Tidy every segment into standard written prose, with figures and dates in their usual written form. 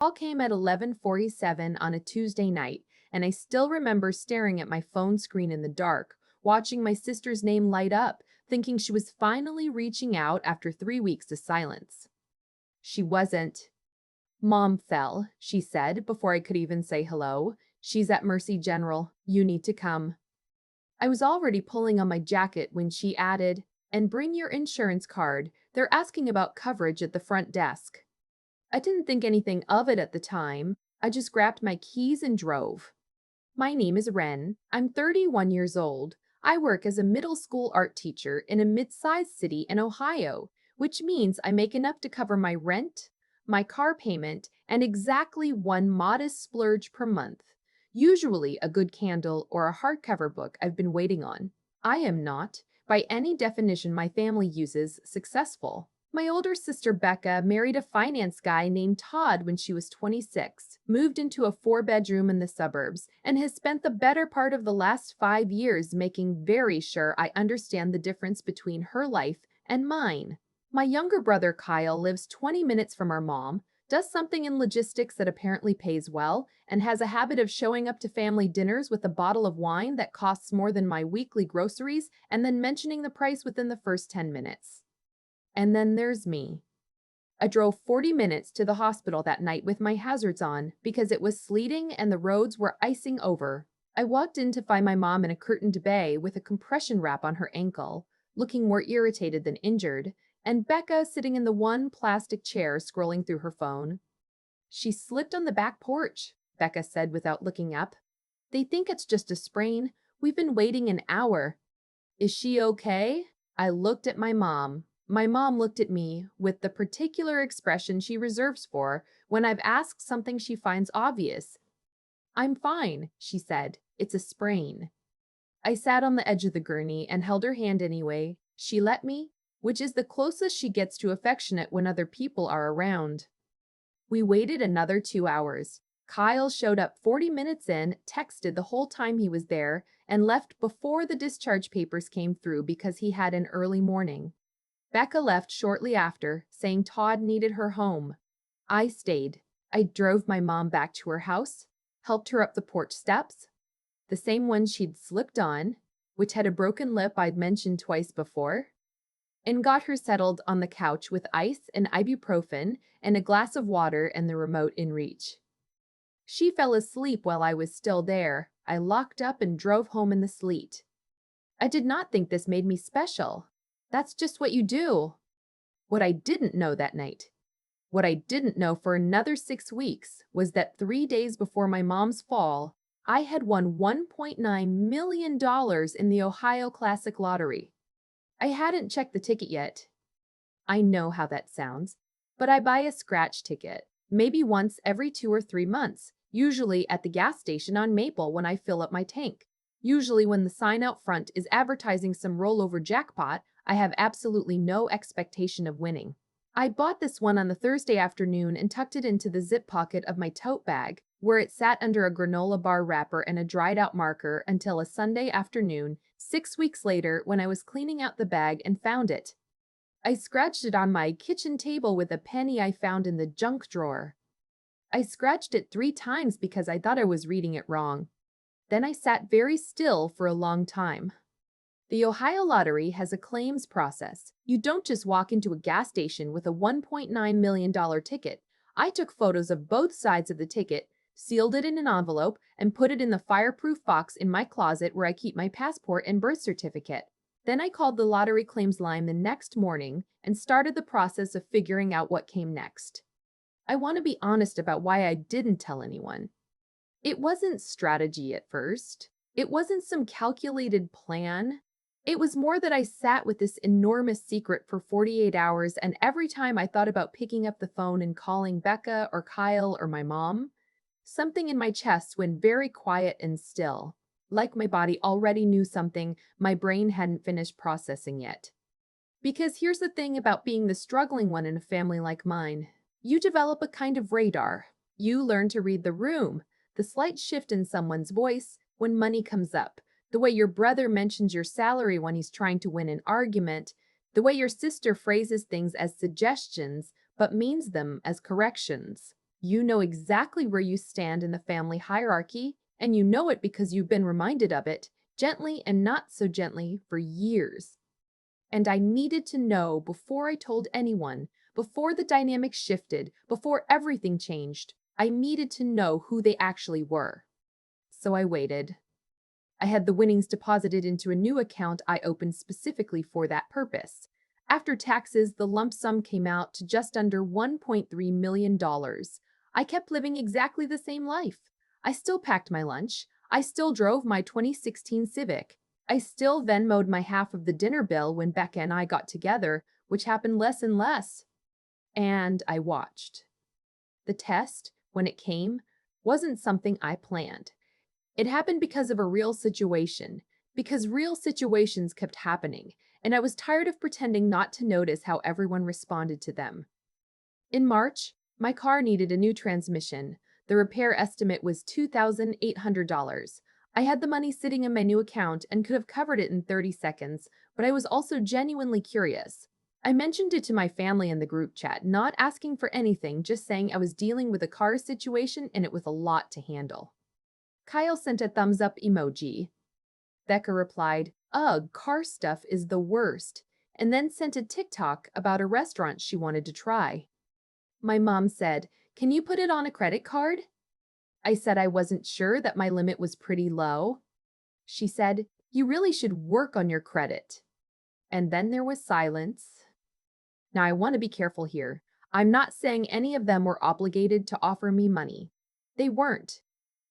Call came at 11:47 on a Tuesday night, and I still remember staring at my phone screen in the dark, watching my sister's name light up, thinking she was finally reaching out after 3 weeks of silence. She wasn't. Mom fell, she said before I could even say hello. She's at Mercy General. You need to come. I was already pulling on my jacket when she added, and bring your insurance card. They're asking about coverage at the front desk. I didn't think anything of it at the time. I just grabbed my keys and drove. My name is Ren. I'm 31 years old. I work as a middle school art teacher in a mid-sized city in Ohio, which means I make enough to cover my rent, my car payment, and exactly one modest splurge per month. Usually a good candle or a hardcover book I've been waiting on. I am not, by any definition my family uses, successful. My older sister Becca married a finance guy named Todd when she was 26, moved into a 4-bedroom in the suburbs, and has spent the better part of the last 5 years making very sure I understand the difference between her life and mine. My younger brother Kyle lives 20 minutes from our mom, does something in logistics that apparently pays well, and has a habit of showing up to family dinners with a bottle of wine that costs more than my weekly groceries and then mentioning the price within the first 10 minutes. And then there's me. I drove 40 minutes to the hospital that night with my hazards on because it was sleeting and the roads were icing over. I walked in to find my mom in a curtained bay with a compression wrap on her ankle, looking more irritated than injured, and Becca sitting in the one plastic chair scrolling through her phone. She slipped on the back porch, Becca said without looking up. They think it's just a sprain. We've been waiting an hour. Is she okay? I looked at my mom. My mom looked at me with the particular expression she reserves for when I've asked something she finds obvious. I'm fine, she said. It's a sprain. I sat on the edge of the gurney and held her hand anyway. She let me, which is the closest she gets to affectionate when other people are around. We waited another 2 hours. Kyle showed up 40 minutes in, texted the whole time he was there, and left before the discharge papers came through because he had an early morning. Becca left shortly after, saying Todd needed her home. I stayed. I drove my mom back to her house, helped her up the porch steps, the same one she'd slipped on, which had a broken lip I'd mentioned twice before, and got her settled on the couch with ice and ibuprofen and a glass of water and the remote in reach. She fell asleep while I was still there. I locked up and drove home in the sleet. I did not think this made me special. That's just what you do. What I didn't know that night, what I didn't know for another 6 weeks, was that 3 days before my mom's fall, I had won $1.9 million in the Ohio Classic Lottery. I hadn't checked the ticket yet. I know how that sounds, but I buy a scratch ticket, maybe once every 2 or 3 months, usually at the gas station on Maple when I fill up my tank. Usually when the sign out front is advertising some rollover jackpot, I have absolutely no expectation of winning. I bought this one on the Thursday afternoon and tucked it into the zip pocket of my tote bag, where it sat under a granola bar wrapper and a dried-out marker until a Sunday afternoon, 6 weeks later, when I was cleaning out the bag and found it. I scratched it on my kitchen table with a penny I found in the junk drawer. I scratched it 3 times because I thought I was reading it wrong. Then I sat very still for a long time. The Ohio Lottery has a claims process. You don't just walk into a gas station with a $1.9 million ticket. I took photos of both sides of the ticket, sealed it in an envelope, and put it in the fireproof box in my closet where I keep my passport and birth certificate. Then I called the lottery claims line the next morning and started the process of figuring out what came next. I want to be honest about why I didn't tell anyone. It wasn't strategy at first. It wasn't some calculated plan. It was more that I sat with this enormous secret for 48 hours, and every time I thought about picking up the phone and calling Becca or Kyle or my mom, something in my chest went very quiet and still, like my body already knew something my brain hadn't finished processing yet. Because here's the thing about being the struggling one in a family like mine. You develop a kind of radar. You learn to read the room, the slight shift in someone's voice when money comes up, the way your brother mentions your salary when he's trying to win an argument, the way your sister phrases things as suggestions but means them as corrections. You know exactly where you stand in the family hierarchy, and you know it because you've been reminded of it, gently and not so gently, for years. And I needed to know before I told anyone, before the dynamic shifted, before everything changed. I needed to know who they actually were. So I waited. I had the winnings deposited into a new account I opened specifically for that purpose. After taxes, the lump sum came out to just under $1.3 million. I kept living exactly the same life. I still packed my lunch. I still drove my 2016 Civic. I still Venmoed my half of the dinner bill when Becca and I got together, which happened less and less. And I watched. The test, when it came, wasn't something I planned. It happened because of a real situation, because real situations kept happening, and I was tired of pretending not to notice how everyone responded to them. In March, my car needed a new transmission. The repair estimate was $2,800. I had the money sitting in my new account and could have covered it in 30 seconds, but I was also genuinely curious. I mentioned it to my family in the group chat, not asking for anything, just saying I was dealing with a car situation and it was a lot to handle. Kyle sent a thumbs up emoji. Becca replied, "Ugh, car stuff is the worst," and then sent a TikTok about a restaurant she wanted to try. My mom said, "Can you put it on a credit card?" I said I wasn't sure, that my limit was pretty low. She said, "You really should work on your credit." And then there was silence. Now I want to be careful here. I'm not saying any of them were obligated to offer me money. They weren't.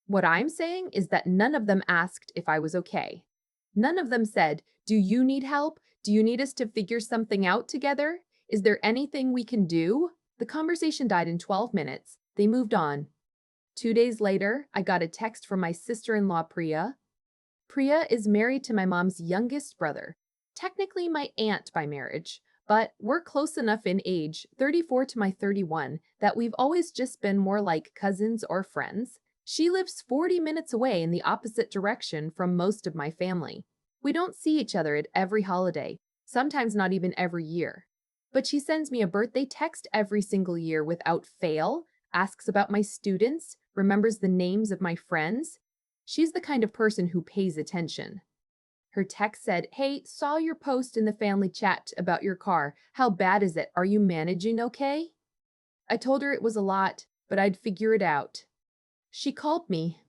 What I'm saying is that none of them asked if I was okay. None of them said, "Do you need help? Do you need us to figure something out together? Is there anything we can do?" The conversation died in 12 minutes. They moved on. 2 days later, I got a text from my sister-in-law, Priya. Priya is married to my mom's youngest brother, technically my aunt by marriage, but we're close enough in age, 34 to my 31, that we've always just been more like cousins or friends. She lives 40 minutes away in the opposite direction from most of my family. We don't see each other at every holiday, sometimes not even every year. But she sends me a birthday text every single year without fail, asks about my students, remembers the names of my friends. She's the kind of person who pays attention. Her text said, "Hey, saw your post in the family chat about your car. How bad is it? Are you managing okay?" I told her it was a lot, but I'd figure it out. She called me.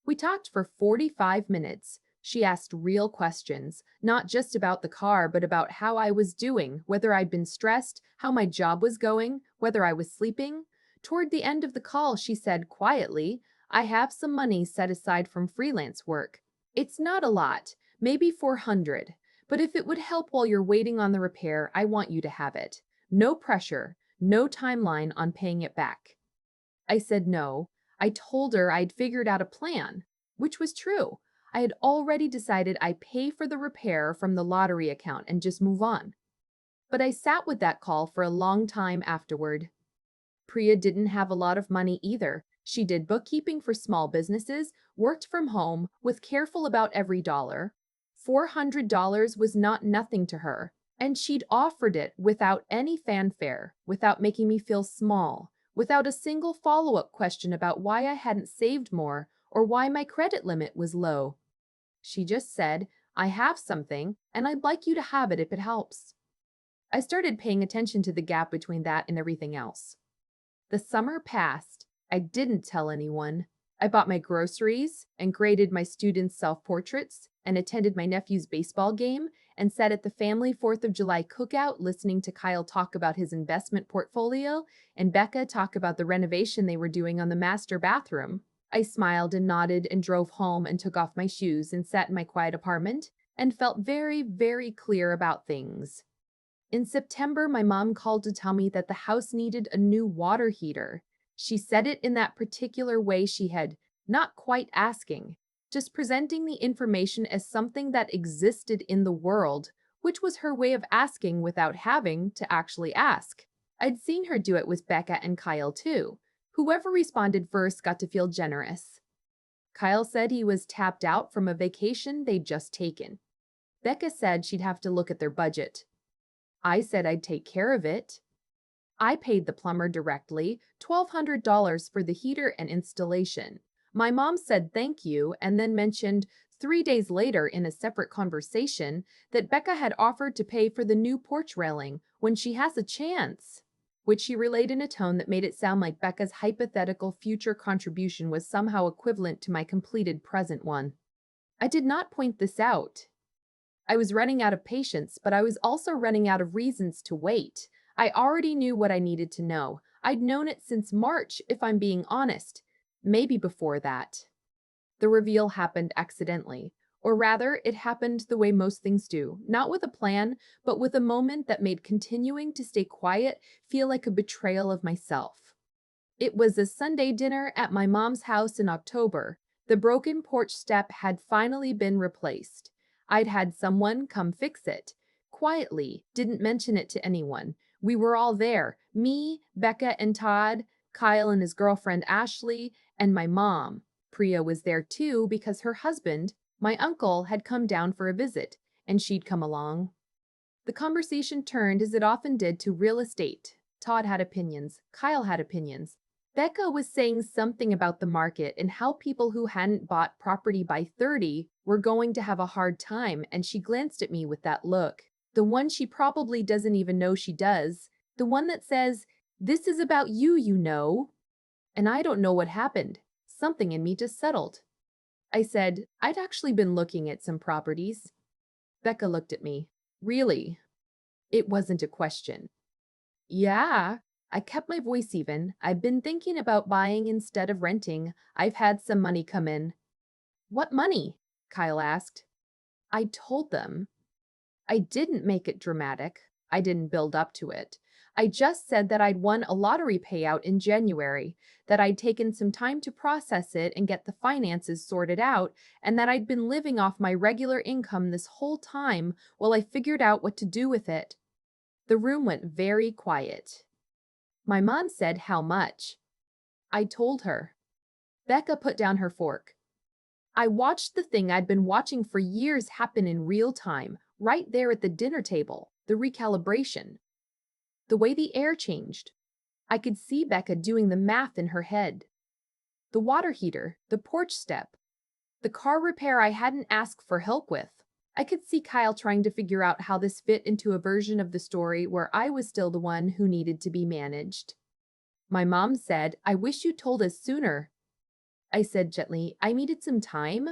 We talked for 45 minutes. She asked real questions, not just about the car, but about how I was doing, whether I'd been stressed, how my job was going, whether I was sleeping. Toward the end of the call, she said quietly, "I have some money set aside from freelance work. It's not a lot, maybe 400, but if it would help while you're waiting on the repair, I want you to have it. No pressure, no timeline on paying it back." I said no. I told her I'd figured out a plan, which was true. I had already decided I'd pay for the repair from the lottery account and just move on. But I sat with that call for a long time afterward. Priya didn't have a lot of money either. She did bookkeeping for small businesses, worked from home, was careful about every dollar. $400 was not nothing to her, and she'd offered it without any fanfare, without making me feel small, without a single follow-up question about why I hadn't saved more or why my credit limit was low. She just said, "I have something, and I'd like you to have it if it helps." I started paying attention to the gap between that and everything else. The summer passed. I didn't tell anyone. I bought my groceries and graded my students' self-portraits and attended my nephew's baseball game and sat at the family 4th of July cookout listening to Kyle talk about his investment portfolio and Becca talk about the renovation they were doing on the master bathroom. I smiled and nodded and drove home and took off my shoes and sat in my quiet apartment and felt very, very clear about things. In September, my mom called to tell me that the house needed a new water heater. She said it in that particular way she had, not quite asking, just presenting the information as something that existed in the world, which was her way of asking without having to actually ask. I'd seen her do it with Becca and Kyle too. Whoever responded first got to feel generous. Kyle said he was tapped out from a vacation they'd just taken. Becca said she'd have to look at their budget. I said I'd take care of it. I paid the plumber directly $1,200 for the heater and installation. My mom said thank you and then mentioned 3 days later in a separate conversation that Becca had offered to pay for the new porch railing when she has a chance, which she relayed in a tone that made it sound like Becca's hypothetical future contribution was somehow equivalent to my completed present one. I did not point this out. I was running out of patience, but I was also running out of reasons to wait. I already knew what I needed to know. I'd known it since March, if I'm being honest. Maybe before that. The reveal happened accidentally. Or rather, it happened the way most things do, not with a plan, but with a moment that made continuing to stay quiet feel like a betrayal of myself. It was a Sunday dinner at my mom's house in October. The broken porch step had finally been replaced. I'd had someone come fix it. Quietly, didn't mention it to anyone. We were all there, me, Becca and Todd, Kyle and his girlfriend Ashley, and my mom. Priya was there too because her husband, my uncle, had come down for a visit, and she'd come along. The conversation turned, as it often did, to real estate. Todd had opinions. Kyle had opinions. Becca was saying something about the market and how people who hadn't bought property by 30 were going to have a hard time, and she glanced at me with that look. The one she probably doesn't even know she does. The one that says, "This is about you, you know." And I don't know what happened. Something in me just settled. I said, I'd actually been looking at some properties. Becca looked at me. Really? It wasn't a question. Yeah. I kept my voice even. I've been thinking about buying instead of renting. I've had some money come in. What money? Kyle asked. I told them. I didn't make it dramatic. I didn't build up to it. I just said that I'd won a lottery payout in January, that I'd taken some time to process it and get the finances sorted out, and that I'd been living off my regular income this whole time while I figured out what to do with it. The room went very quiet. My mom said, "How much?" I told her. Becca put down her fork. I watched the thing I'd been watching for years happen in real time, right there at the dinner table, the recalibration. The way the air changed. I could see Becca doing the math in her head. The water heater, the porch step, the car repair I hadn't asked for help with. I could see Kyle trying to figure out how this fit into a version of the story where I was still the one who needed to be managed. My mom said, "I wish you told us sooner." I said gently, "I needed some time."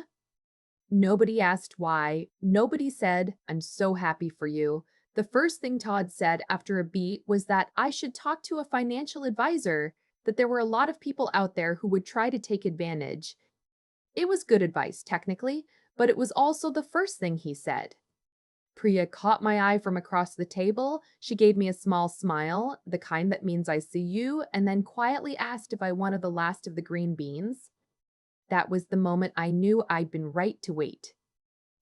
Nobody asked why. Nobody said, "I'm so happy for you." The first thing Todd said after a beat was that I should talk to a financial advisor, that there were a lot of people out there who would try to take advantage. It was good advice, technically, but it was also the first thing he said. Priya caught my eye from across the table. She gave me a small smile, the kind that means I see you, and then quietly asked if I wanted the last of the green beans. That was the moment I knew I'd been right to wait.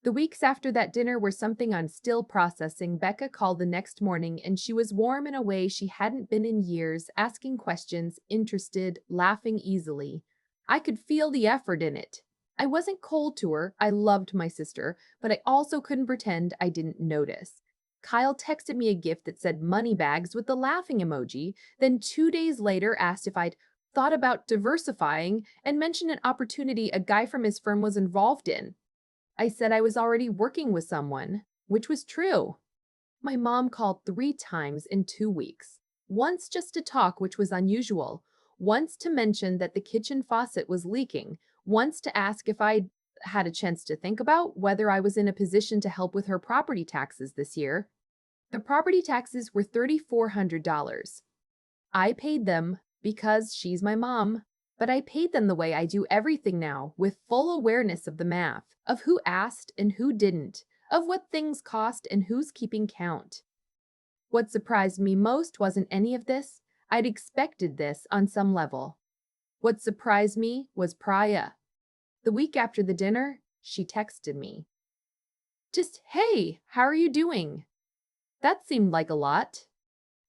The weeks after that dinner were something I'm still processing. Becca called the next morning, and she was warm in a way she hadn't been in years, asking questions, interested, laughing easily. I could feel the effort in it. I wasn't cold to her. I loved my sister, but I also couldn't pretend I didn't notice. Kyle texted me a gift that said money bags with the laughing emoji, then 2 days later asked if I'd thought about diversifying and mentioned an opportunity a guy from his firm was involved in. I said I was already working with someone, which was true. My mom called 3 times in 2 weeks. Once just to talk, which was unusual. Once to mention that the kitchen faucet was leaking. Once to ask if I'd had a chance to think about whether I was in a position to help with her property taxes this year. The property taxes were $3,400. I paid them because she's my mom, but I paid them the way I do everything now, with full awareness of the math, of who asked and who didn't, of what things cost and who's keeping count. What surprised me most wasn't any of this. I'd expected this on some level. What surprised me was Priya. The week after the dinner, she texted me. Just, "Hey, how are you doing?" That seemed like a lot.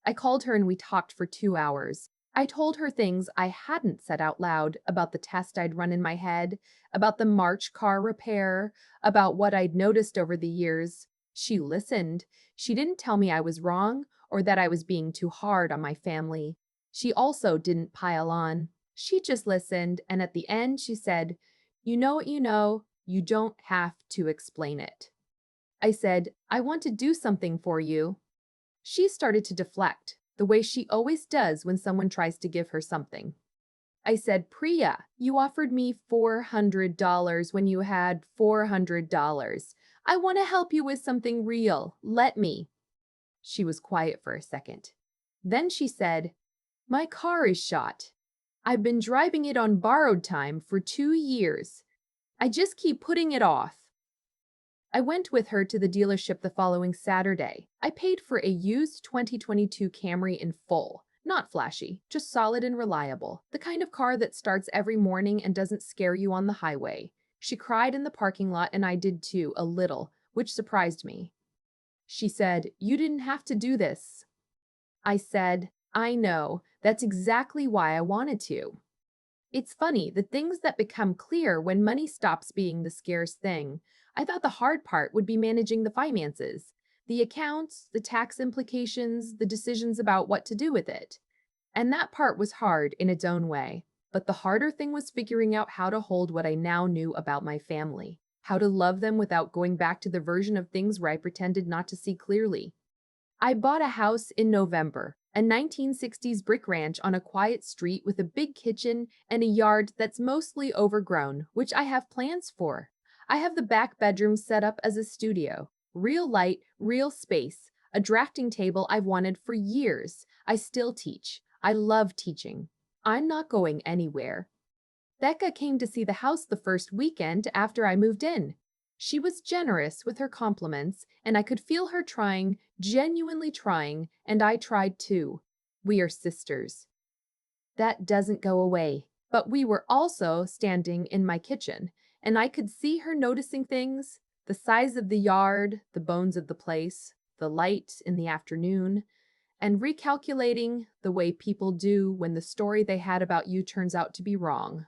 I called her and we talked for 2 hours. I told her things I hadn't said out loud about the test I'd run in my head, about the March car repair, about what I'd noticed over the years. She listened. She didn't tell me I was wrong or that I was being too hard on my family. She also didn't pile on. She just listened, and at the end, she said, "You know what you know, you don't have to explain it." I said, "I want to do something for you." She started to deflect, the way she always does when someone tries to give her something. I said, "Priya, you offered me $400 when you had $400. I want to help you with something real. Let me." She was quiet for a second. Then she said, "My car is shot. I've been driving it on borrowed time for 2 years. I just keep putting it off." I went with her to the dealership the following Saturday. I paid for a used 2022 Camry in full. Not flashy, just solid and reliable. The kind of car that starts every morning and doesn't scare you on the highway. She cried in the parking lot, and I did too, a little, which surprised me. She said, "You didn't have to do this." I said, "I know. That's exactly why I wanted to." It's funny, the things that become clear when money stops being the scarce thing. I thought the hard part would be managing the finances, the accounts, the tax implications, the decisions about what to do with it. And that part was hard in its own way. But the harder thing was figuring out how to hold what I now knew about my family, how to love them without going back to the version of things where I pretended not to see clearly. I bought a house in November, a 1960s brick ranch on a quiet street with a big kitchen and a yard that's mostly overgrown, which I have plans for. I have the back bedroom set up as a studio. Real light, real space, a drafting table I've wanted for years. I still teach. I love teaching. I'm not going anywhere. Becca came to see the house the first weekend after I moved in. She was generous with her compliments, and I could feel her trying, genuinely trying, and I tried too. We are sisters. That doesn't go away. But we were also standing in my kitchen, and I could see her noticing things, the size of the yard, the bones of the place, the light in the afternoon, and recalculating the way people do when the story they had about you turns out to be wrong.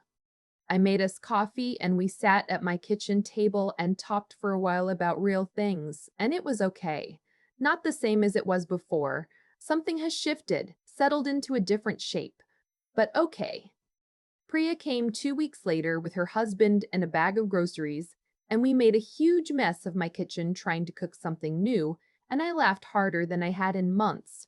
I made us coffee, and we sat at my kitchen table and talked for a while about real things, and it was okay. Not the same as it was before. Something has shifted, settled into a different shape. But okay. Priya came 2 weeks later with her husband and a bag of groceries, and we made a huge mess of my kitchen trying to cook something new, and I laughed harder than I had in months.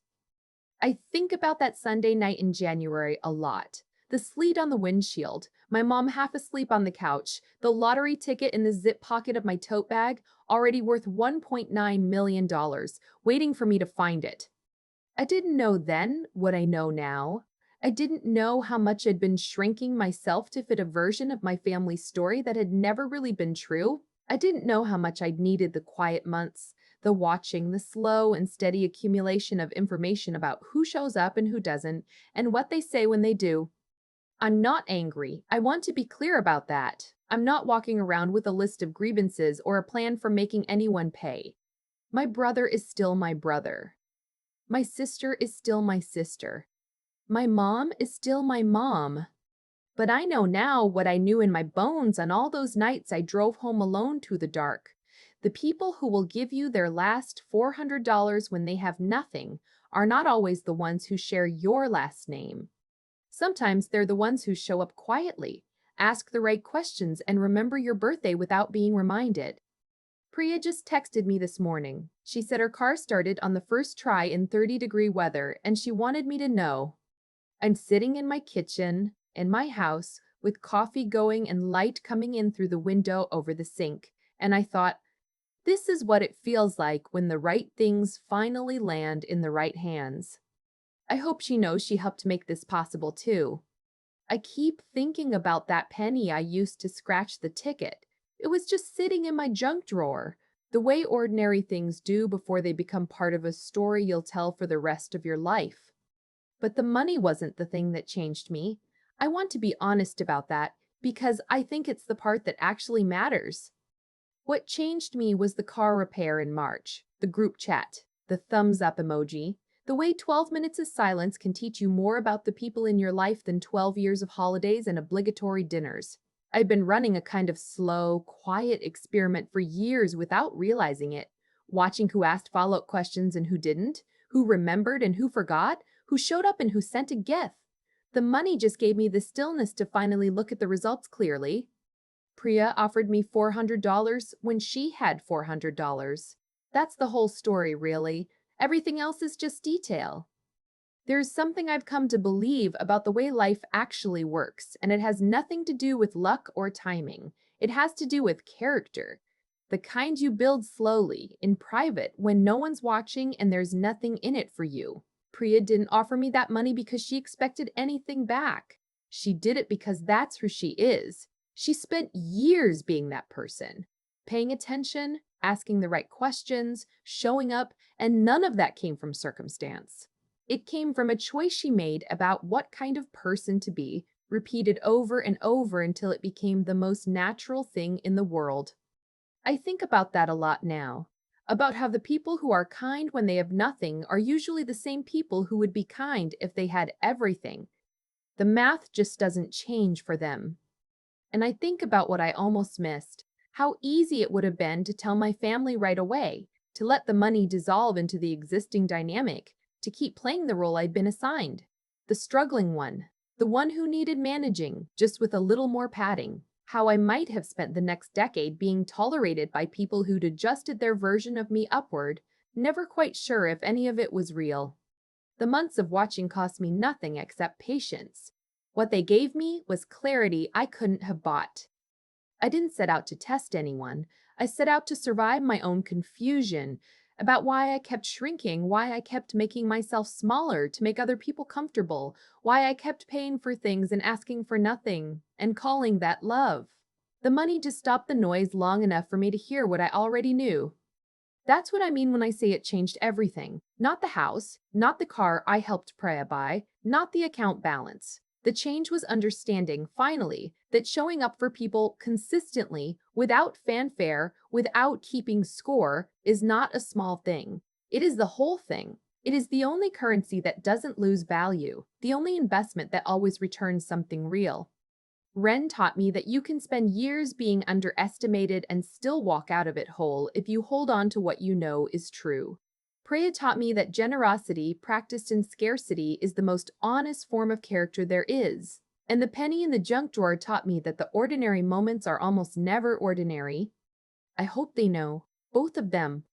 I think about that Sunday night in January a lot. The sleet on the windshield, my mom half asleep on the couch, the lottery ticket in the zip pocket of my tote bag, already worth $1.9 million, waiting for me to find it. I didn't know then what I know now. I didn't know how much I'd been shrinking myself to fit a version of my family's story that had never really been true. I didn't know how much I'd needed the quiet months, the watching, the slow and steady accumulation of information about who shows up and who doesn't, and what they say when they do. I'm not angry. I want to be clear about that. I'm not walking around with a list of grievances or a plan for making anyone pay. My brother is still my brother. My sister is still my sister. My mom is still my mom. But I know now what I knew in my bones on all those nights I drove home alone to the dark. The people who will give you their last $400 when they have nothing are not always the ones who share your last name. Sometimes they're the ones who show up quietly, ask the right questions, and remember your birthday without being reminded. Priya just texted me this morning. She said her car started on the first try in 30-degree weather, and she wanted me to know. I'm sitting in my kitchen, in my house, with coffee going and light coming in through the window over the sink, and I thought, this is what it feels like when the right things finally land in the right hands. I hope she knows she helped make this possible too. I keep thinking about that penny I used to scratch the ticket. It was just sitting in my junk drawer, the way ordinary things do before they become part of a story you'll tell for the rest of your life. But the money wasn't the thing that changed me. I want to be honest about that because I think it's the part that actually matters. What changed me was the car repair in March, the group chat, the thumbs up emoji, the way 12 minutes of silence can teach you more about the people in your life than 12 years of holidays and obligatory dinners. I've been running a kind of slow, quiet experiment for years without realizing it, watching who asked follow-up questions and who didn't, who remembered and who forgot, who showed up and who sent a gift. The money just gave me the stillness to finally look at the results clearly. Priya offered me $400 when she had $400. That's the whole story, really. Everything else is just detail. There's something I've come to believe about the way life actually works, and it has nothing to do with luck or timing. It has to do with character. The kind you build slowly, in private, when no one's watching and there's nothing in it for you. Priya didn't offer me that money because she expected anything back. She did it because that's who she is. She spent years being that person, paying attention, asking the right questions, showing up, and none of that came from circumstance. It came from a choice she made about what kind of person to be, repeated over and over until it became the most natural thing in the world. I think about that a lot now, about how the people who are kind when they have nothing are usually the same people who would be kind if they had everything. The math just doesn't change for them. And I think about what I almost missed, how easy it would have been to tell my family right away, to let the money dissolve into the existing dynamic, to keep playing the role I'd been assigned, the struggling one, the one who needed managing, just with a little more padding. How I might have spent the next decade being tolerated by people who'd adjusted their version of me upward, never quite sure if any of it was real. The months of watching cost me nothing except patience. What they gave me was clarity I couldn't have bought. I didn't set out to test anyone. I set out to survive my own confusion about why I kept shrinking, why I kept making myself smaller to make other people comfortable, why I kept paying for things and asking for nothing, and calling that love. The money just stopped the noise long enough for me to hear what I already knew. That's what I mean when I say it changed everything. Not the house, not the car I helped Priya buy, not the account balance. The change was understanding, finally, that showing up for people consistently, without fanfare, without keeping score, is not a small thing. It is the whole thing. It is the only currency that doesn't lose value, the only investment that always returns something real. Ren taught me that you can spend years being underestimated and still walk out of it whole if you hold on to what you know is true. Priya taught me that generosity practiced in scarcity is the most honest form of character there is. And the penny in the junk drawer taught me that the ordinary moments are almost never ordinary. I hope they know, both of them,